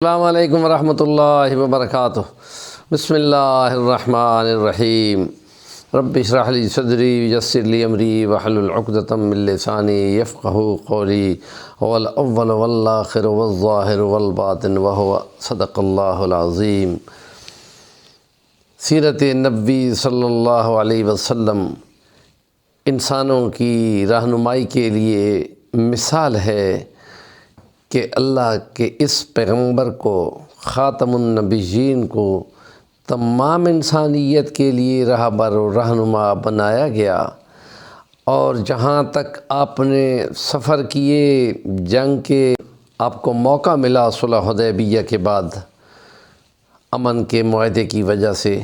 السلام علیکم ورحمۃ اللہ وبرکاتہ۔ بسم اللہ الرحمن الرحیم۔ رب اشرح لی صدری ویسر لی امری واحلل عقدۃ من لسانی یفقہوا قولی۔ هو الاول والآخر والظاہر والباطن وهو صدق اللہ العظیم۔ سیرت نبی صلی اللہ علیہ وسلم انسانوں کی رہنمائی کے لیے مثال ہے کہ اللہ کے اس پیغمبر کو، خاتم النبیین کو، تمام انسانیت کے لیے رہبر و رہنما بنایا گیا، اور جہاں تک آپ نے سفر کیے جنگ کے، آپ کو موقع ملا صلح حدیبیہ کے بعد امن کے معاہدے کی وجہ سے،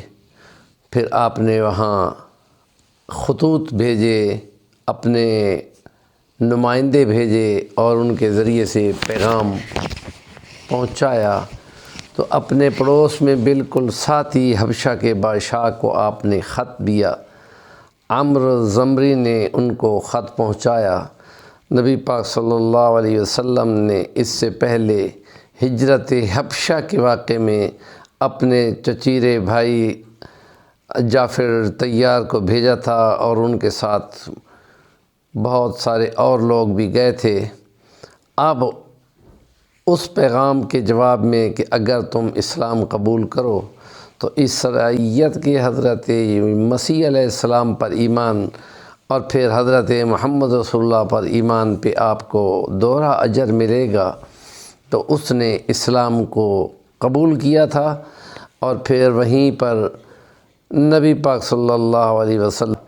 پھر آپ نے وہاں خطوط بھیجے، اپنے نمائندے بھیجے اور ان کے ذریعے سے پیغام پہنچایا۔ تو اپنے پڑوس میں بالکل ساتھی حبشہ کے بادشاہ کو آپ نے خط دیا، عمرو زمری نے ان کو خط پہنچایا۔ نبی پاک صلی اللہ علیہ وسلم نے اس سے پہلے ہجرت حبشہ کے واقعے میں اپنے چچیرے بھائی جعفر طیار کو بھیجا تھا، اور ان کے ساتھ بہت سارے اور لوگ بھی گئے تھے۔ اب اس پیغام کے جواب میں کہ اگر تم اسلام قبول کرو تو اسرائیلیت کے حضرت مسیح علیہ السلام پر ایمان، اور پھر حضرت محمد رسول اللہ پر ایمان پہ آپ کو دوہرا اجر ملے گا۔ تو اس نے اسلام کو قبول کیا تھا، اور پھر وہیں پر نبی پاک صلی اللہ علیہ وسلم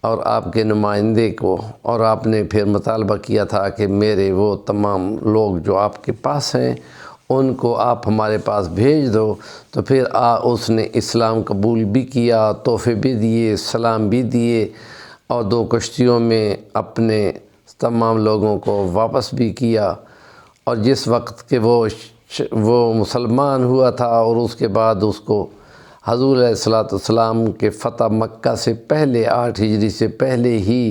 اور آپ کے نمائندے کو، اور آپ نے پھر مطالبہ کیا تھا کہ میرے وہ تمام لوگ جو آپ کے پاس ہیں ان کو آپ ہمارے پاس بھیج دو۔ تو پھر اس نے اسلام قبول بھی کیا، تحفے بھی دیے، سلام بھی دیے، اور 2 کشتیوں میں اپنے تمام لوگوں کو واپس بھی کیا۔ اور جس وقت کہ وہ مسلمان ہوا تھا، اور اس کے بعد اس کو حضور علیہ السلام کے فتح مکہ سے پہلے 8 ہجری سے پہلے ہی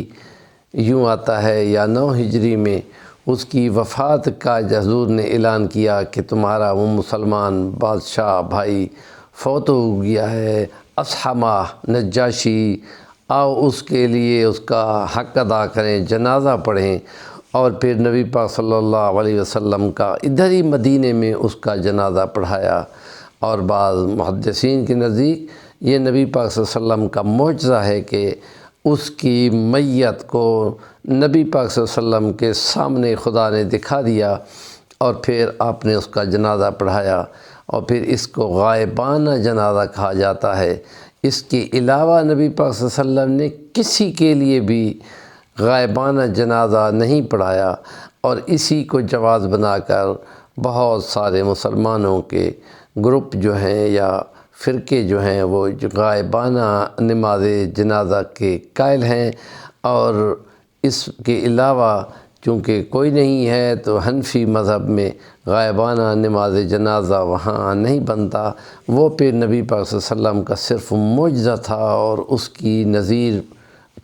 یوں آتا ہے یا 9 ہجری میں اس کی وفات کا حضور نے اعلان کیا کہ تمہارا وہ مسلمان بادشاہ بھائی فوت ہو گیا ہے، اصحمہ نجاشی، آؤ اس کے لیے اس کا حق ادا کریں، جنازہ پڑھیں۔ اور پھر نبی پاک صلی اللہ علیہ وسلم کا ادھر ہی مدینے میں اس کا جنازہ پڑھایا۔ اور بعض محدثین کے نزدیک یہ نبی پاک صلی اللہ علیہ وسلم کا معجزہ ہے کہ اس کی میت کو نبی پاک صلی اللہ علیہ وسلم کے سامنے خدا نے دکھا دیا، اور پھر آپ نے اس کا جنازہ پڑھایا، اور پھر اس کو غائبانہ جنازہ کہا جاتا ہے۔ اس کے علاوہ نبی پاک صلی اللہ علیہ وسلم نے کسی کے لیے بھی غائبانہ جنازہ نہیں پڑھایا، اور اسی کو جواز بنا کر بہت سارے مسلمانوں کے گروپ جو ہیں یا فرقے جو ہیں وہ غائبانہ نماز جنازہ کے قائل ہیں۔ اور اس کے علاوہ چونکہ کوئی نہیں ہے تو حنفی مذہب میں غائبانہ نماز جنازہ وہاں نہیں بنتا۔ وہ پھر نبی پاک صلی اللہ علیہ وسلم کا صرف معجزہ تھا، اور اس کی نظیر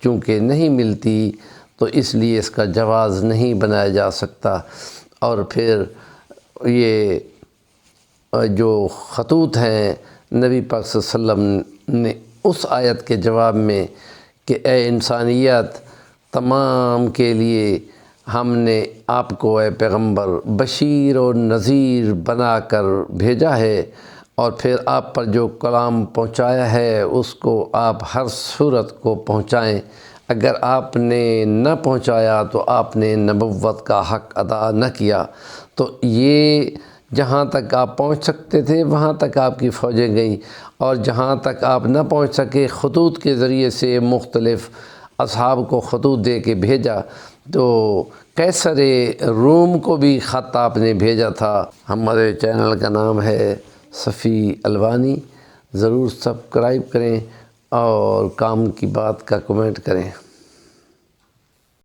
چونکہ نہیں ملتی تو اس لیے اس کا جواز نہیں بنایا جا سکتا۔ اور پھر یہ جو خطوط ہیں نبی پاک صلی اللہ علیہ وسلم نے اس آیت کے جواب میں کہ اے انسانیت تمام کے لیے ہم نے آپ کو اے پیغمبر بشیر و نذیر بنا کر بھیجا ہے، اور پھر آپ پر جو کلام پہنچایا ہے اس کو آپ ہر صورت کو پہنچائیں۔ اگر آپ نے نہ پہنچایا تو آپ نے نبوت کا حق ادا نہ کیا۔ تو یہ جہاں تک آپ پہنچ سکتے تھے وہاں تک آپ کی فوجیں گئیں، اور جہاں تک آپ نہ پہنچ سکے خطوط کے ذریعے سے مختلف اصحاب کو خطوط دے کے بھیجا۔ تو قیصر روم کو بھی خط آپ نے بھیجا تھا۔ ہمارے چینل کا نام ہے صفی الوانی، ضرور سبسکرائب کریں اور کام کی بات کا کمنٹ کریں۔